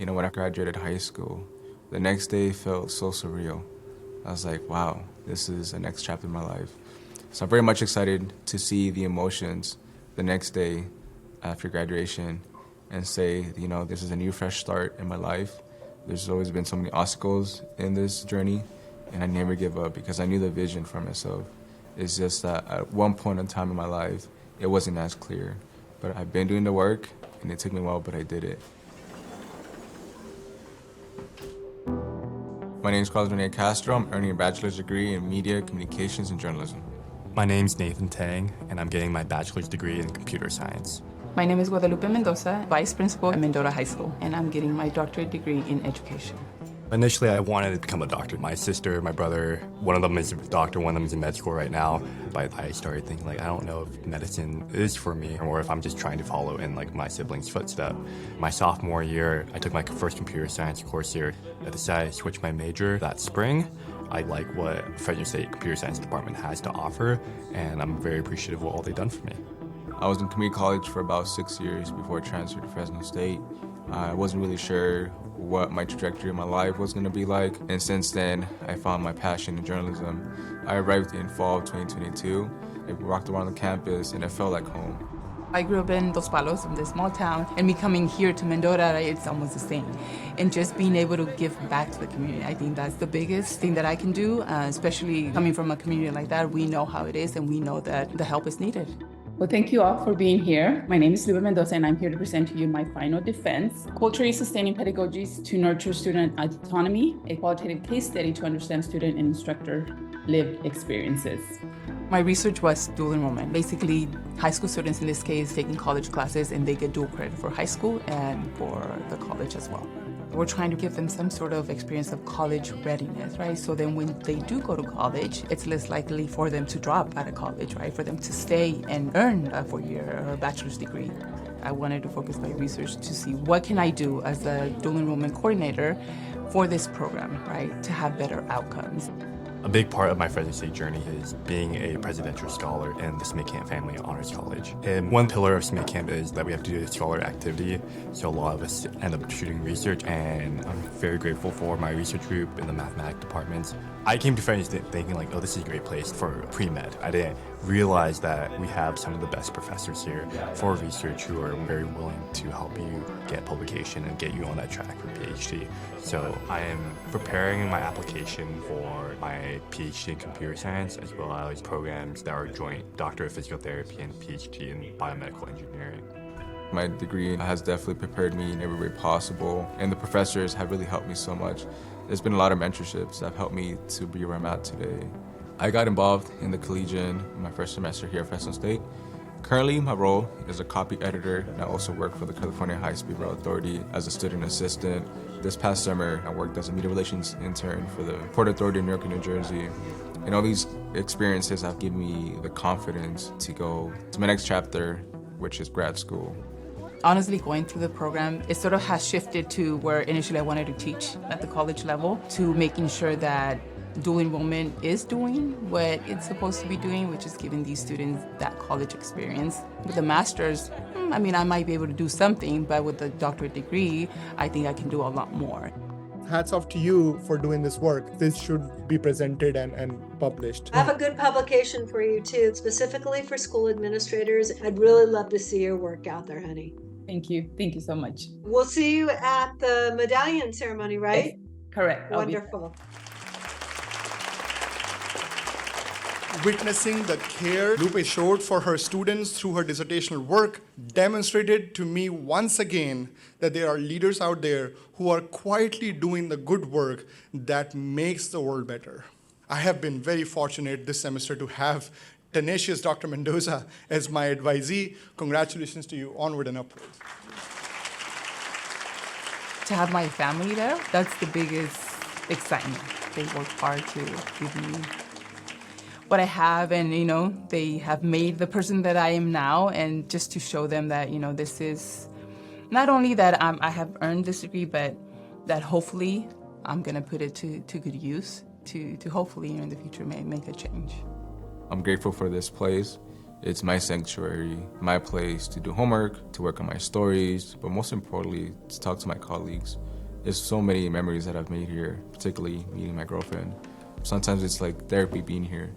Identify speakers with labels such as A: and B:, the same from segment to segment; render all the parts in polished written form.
A: When I graduated high school, the next day felt so surreal. I was like, wow, this is the next chapter in my life. So I'm very much excited to see the emotions the next day after graduation and say, this is a new fresh start in my life. There's always been so many obstacles in this journey, and I never give up because I knew the vision for myself. It's just that at one point in time in my life, it wasn't as clear. But I've been doing the work, and it took me a while, but I did it. My name is Rene Castro. I'm earning a bachelor's degree in media, communications, and journalism.
B: My name's Nathan Theng, and I'm getting my bachelor's degree in computer science.
C: My name is Guadalupe Mendoza, vice principal at Mendota High School, and I'm getting my doctorate degree in education.
B: Initially, I wanted to become a doctor. My sister, my brother, one of them is a doctor, one of them is in med school right now. But I started thinking, I don't know if medicine is for me or if I'm just trying to follow in, my siblings' footsteps. My sophomore year, I took my first computer science course here. I decided to switch my major that spring. I like what Fresno State Computer Science Department has to offer, and I'm very appreciative of all they've done for me.
A: I was in community college for about 6 years before I transferred to Fresno State. I wasn't really sure what my trajectory in my life was going to be like, and since then, I found my passion in journalism. I arrived in fall of 2022. I walked around the campus, and it felt like home.
C: I grew up in Dos Palos, in this small town, and me coming here to Mendota, it's almost the same. And just being able to give back to the community, I think that's the biggest thing that I can do, especially coming from a community like that. We know how it is, and we know that the help is needed.
D: Well, thank you all for being here. My name is Guadalupe Mendoza, and I'm here to present to you my final defense, Culturally Sustaining Pedagogies to Nurture Student Autonomy, a qualitative case study to understand student and instructor lived experiences.
C: My research was dual enrollment. Basically, high school students in this case taking college classes, and they get dual credit for high school and for the college as well. We're trying to give them some sort of experience of college readiness, right? So then when they do go to college, it's less likely for them to drop out of college, right? For them to stay and earn a 4-year or a bachelor's degree. I wanted to focus my research to see what can I do as a dual enrollment coordinator for this program, right? To have better outcomes.
B: A big part of my Fresno State journey is being a presidential scholar in the Smith Camp Family Honors College. And one pillar of Smith Camp is that we have to do a scholar activity, so a lot of us end up shooting research, and I'm very grateful for my research group in the mathematics departments. I came to Fresno State thinking oh, this is a great place for pre-med. I didn't realize that we have some of the best professors here for research who are very willing to help you get publication and get you on that track for PhD. So I am preparing my application for my PhD in computer science, as well as programs that are joint Doctor of Physical Therapy and PhD in biomedical engineering.
A: My degree has definitely prepared me in every way possible, and the professors have really helped me so much. There's been a lot of mentorships that have helped me to be where I'm at today. I got involved in the Collegian in my first semester here at Fresno State. Currently, my role is a copy editor, and I also work for the California High-Speed Rail Authority as a student assistant. This past summer, I worked as a media relations intern for the Port Authority of Newark, New Jersey. And all these experiences have given me the confidence to go to my next chapter, which is grad school.
C: Honestly, going through the program, it sort of has shifted to where initially I wanted to teach at the college level to making sure that dual enrollment is doing what it's supposed to be doing, which is giving these students that college experience. With the master's, I might be able to do something, but with the doctorate degree, I think I can do a lot more.
E: Hats off to you for doing this work. This should be presented and published.
F: I have a good publication for you too, specifically for school administrators. I'd really love to see your work out there, honey.
D: Thank you. Thank you so much.
F: We'll see you at the medallion ceremony, right?
D: Yes, correct.
F: Wonderful.
E: Witnessing the care Lupe showed for her students through her dissertational work demonstrated to me once again that there are leaders out there who are quietly doing the good work that makes the world better. I have been very fortunate this semester to have tenacious Dr. Mendoza as my advisee. Congratulations to you. Onward and upward.
C: To have my family there, that's the biggest excitement. They worked hard to give me what I have, and they have made the person that I am now, and just to show them that this is not only that I have earned this degree, but that hopefully I'm gonna put it to good use to hopefully in the future make a change.
A: I'm grateful for this place It's my sanctuary, my place to do homework, to work on my stories, but most importantly, to talk to my colleagues. There's so many memories that I've made here, particularly meeting my girlfriend. Sometimes it's like therapy being here.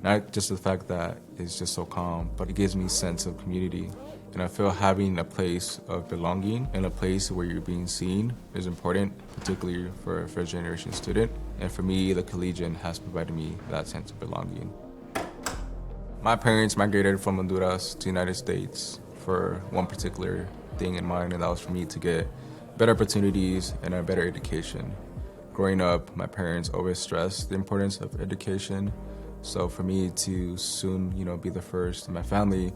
A: Not just the fact that it's just so calm, but it gives me a sense of community. And I feel having a place of belonging and a place where you're being seen is important, particularly for a first generation student. And for me, the Collegian has provided me that sense of belonging. My parents migrated from Honduras to the United States for one particular thing in mind, and that was for me to get better opportunities and a better education. Growing up, my parents always stressed the importance of education. So for me to soon, be the first in my family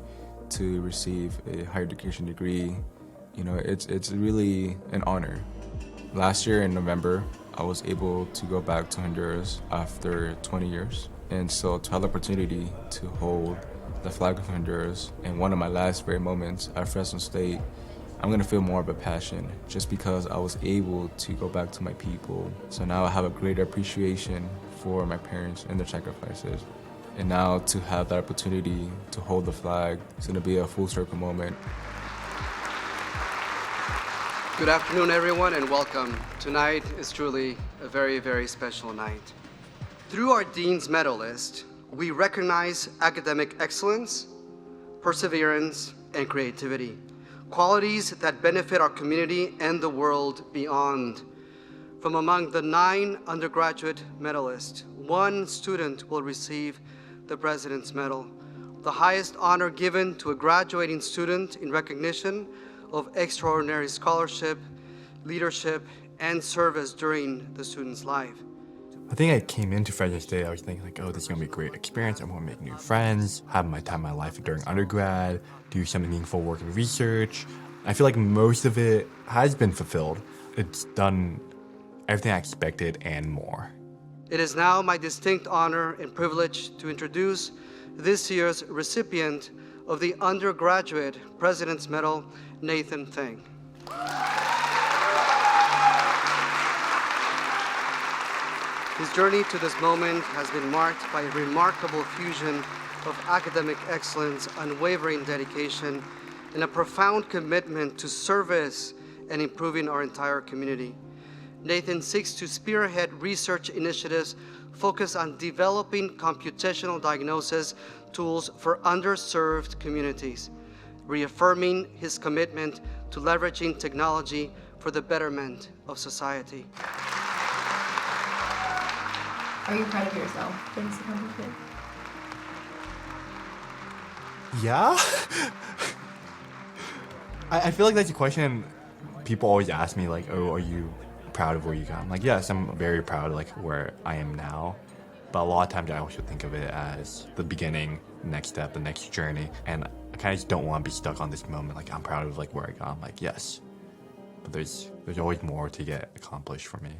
A: to receive a higher education degree, it's really an honor. Last year in November, I was able to go back to Honduras after 20 years. And so to have the opportunity to hold the flag of Honduras in one of my last very moments at Fresno State, I'm gonna feel more of a passion just because I was able to go back to my people. So now I have a greater appreciation for my parents and their sacrifices. And now to have that opportunity to hold the flag, it's gonna be a full circle moment.
G: Good afternoon, everyone, and welcome. Tonight is truly a very, very special night. Through our Dean's Medal list, we recognize academic excellence, perseverance, and creativity, qualities that benefit our community and the world beyond. From among the 9 undergraduate medalists, 1 student will receive the President's Medal, the highest honor given to a graduating student in recognition of extraordinary scholarship, leadership, and service during the student's life.
B: I think I came into Fresno State, I was thinking this is gonna be a great experience. I'm gonna make new friends, have my time in my life during undergrad, do some meaningful work in research. I feel like most of it has been fulfilled. It's done everything I expected and more.
G: It is now my distinct honor and privilege to introduce this year's recipient of the Undergraduate President's Medal, Nathan Theng. His journey to this moment has been marked by a remarkable fusion of academic excellence, unwavering dedication, and a profound commitment to service and improving our entire community. Nathan seeks to spearhead research initiatives focused on developing computational diagnosis tools for underserved communities, reaffirming his commitment to leveraging technology for the betterment of society.
H: Are you proud of yourself during this accomplishment?
B: Yeah? I feel like that's a question people always ask me, are you proud of where you got? I'm like, yes, I'm very proud of where I am now. But a lot of times I also think of it as the beginning, the next step, the next journey. And I kind of just don't want to be stuck on this moment. I'm proud of where I got. I'm like, yes. But there's always more to get accomplished for me.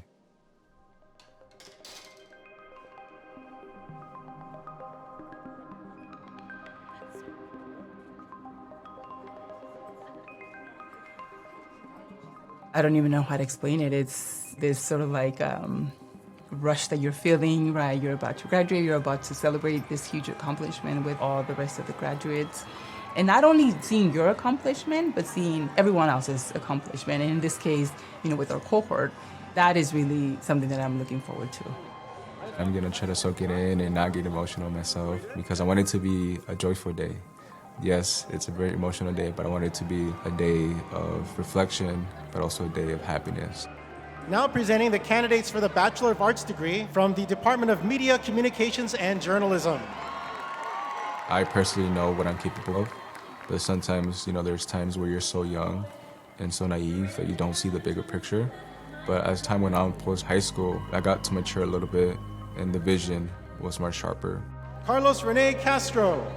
C: I don't even know how to explain it. It's this sort of rush that you're feeling, right? You're about to graduate, you're about to celebrate this huge accomplishment with all the rest of the graduates. And not only seeing your accomplishment, but seeing everyone else's accomplishment. And in this case, with our cohort, that is really something that I'm looking forward to.
A: I'm gonna try to soak it in and not get emotional myself because I want it to be a joyful day. Yes, it's a very emotional day, but I want it to be a day of reflection, but also a day of happiness.
I: Now presenting the candidates for the Bachelor of Arts degree from the Department of Media, Communications, and Journalism.
A: I personally know what I'm capable of, but sometimes, there's times where you're so young and so naive that you don't see the bigger picture. But as time went on post-high school, I got to mature a little bit, and the vision was much sharper.
I: Carlos Rene Castro.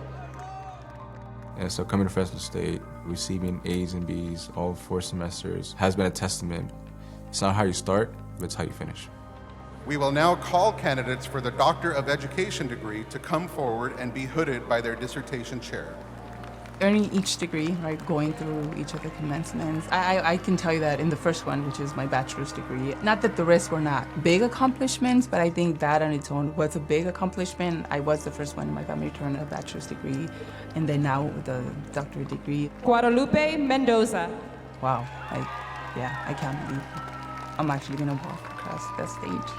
A: And so coming to Fresno State, receiving A's and B's all 4 semesters has been a testament. It's not how you start, but it's how you finish.
J: We will now call candidates for the Doctor of Education degree to come forward and be hooded by their dissertation chair.
C: Earning each degree, right, going through each of the commencements. I can tell you that in the first one, which is my bachelor's degree, not that the rest were not big accomplishments, but I think that on its own was a big accomplishment. I was the first one in my family to earn a bachelor's degree, and then now with the doctorate degree.
K: Guadalupe Mendoza.
C: Wow, I can't believe I'm actually gonna walk across that stage.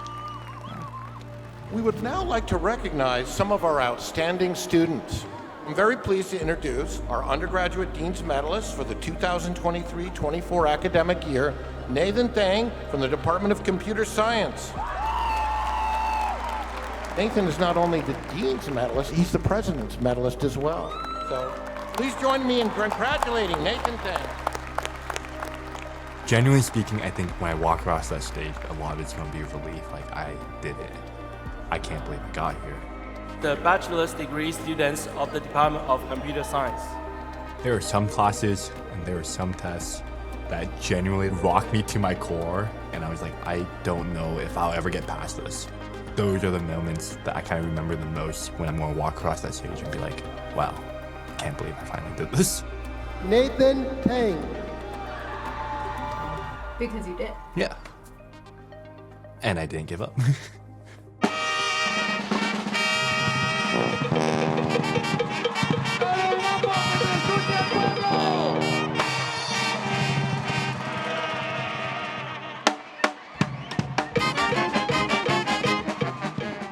L: We would now like to recognize some of our outstanding students. I'm very pleased to introduce our undergraduate Dean's Medalists for the 2023-24 academic year, Nathan Theng from the Department of Computer Science. Nathan is not only the Dean's Medalist, he's the President's Medalist as well. So please join me in congratulating Nathan Theng.
B: Genuinely speaking, I think when I walk across that stage, a lot of it's going to be relief. Like, I did it. I can't believe I got here.
M: The bachelor's degree students of the Department of Computer Science.
B: There were some classes and there were some tests that genuinely rocked me to my core, and I was like, I don't know if I'll ever get past this. Those are the moments that I kind of remember the most when I'm going to walk across that stage and be like, wow, I can't believe I finally did this.
L: Nathan Theng.
H: Because you did.
B: Yeah. And I didn't give up.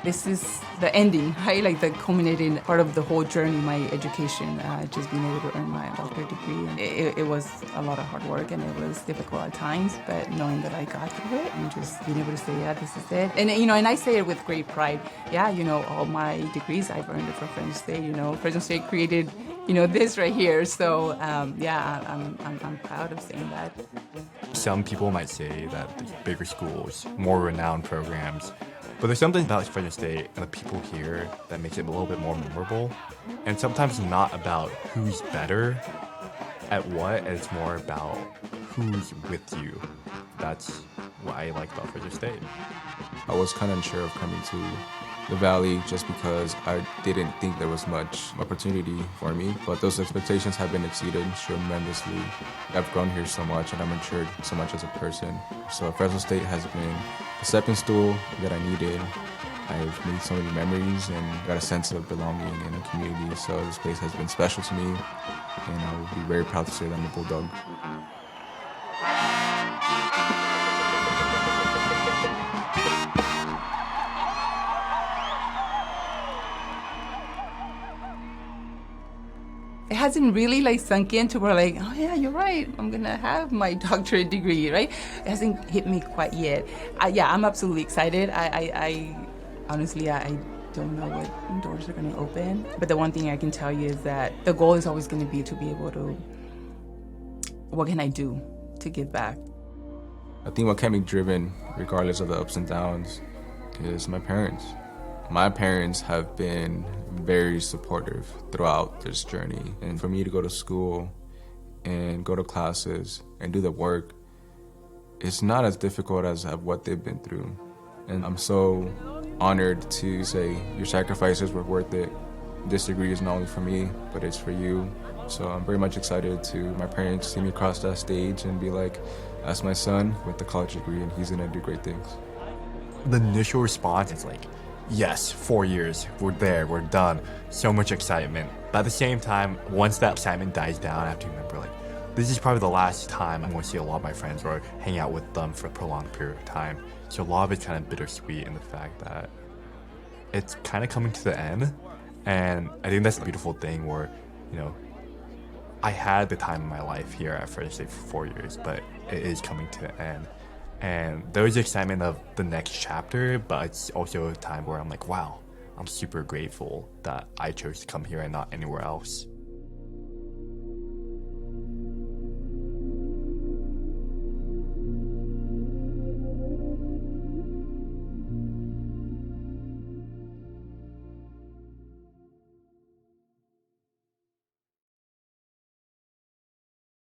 C: This is the ending, right? Like the culminating part of the whole journey, my education, just being able to earn my doctorate degree. And it was a lot of hard work and it was difficult at times, but knowing that I got through it and just being able to say, yeah, this is it. And, and I say it with great pride. Yeah, all my degrees, I've earned it from Fresno State. Fresno State created, this right here. So, yeah, I'm proud of saying that.
B: Some people might say that the bigger schools, more renowned programs, but there's something about Fresno State and the people here that makes it a little bit more memorable. And sometimes not about who's better at what, and it's more about who's with you. That's what I like about Fresno State.
A: I was kind of unsure of coming to the Valley just because I didn't think there was much opportunity for me, but those expectations have been exceeded tremendously. I've grown here so much and I've matured so much as a person. So Fresno State has been the stepping stool that I needed. I've made so many memories and got a sense of belonging in a community, so this place has been special to me, and I will be very proud to say that I'm a Bulldog.
C: It hasn't really sunk in to where oh yeah, you're right, I'm gonna have my doctorate degree, right? It hasn't hit me quite yet. Yeah, I'm absolutely excited. I honestly, I don't know what doors are gonna open. But the one thing I can tell you is that the goal is always gonna be to be able to, what can I do to give back?
A: I think what kept me driven, regardless of the ups and downs, is my parents. My parents have been very supportive throughout this journey. And for me to go to school and go to classes and do the work, it's not as difficult as what they've been through. And I'm so honored to say your sacrifices were worth it. This degree is not only for me, but it's for you. So I'm very much excited to my parents see me across that stage and be like, that's my son with the college degree and he's gonna do great things.
B: The initial response is like, yes, 4 years, we're there, we're done. So much excitement. But at the same time, once that excitement dies down, I have to remember this is probably the last time I'm going to see a lot of my friends or hang out with them for a prolonged period of time. So a lot of it's kind of bittersweet in the fact that it's kind of coming to the end. And I think that's a beautiful thing where, I had the time of my life here at Fresno State for 4 years, but it is coming to the end. And there's the excitement of the next chapter, but it's also a time where I'm like, wow, I'm super grateful that I chose to come here and not anywhere else.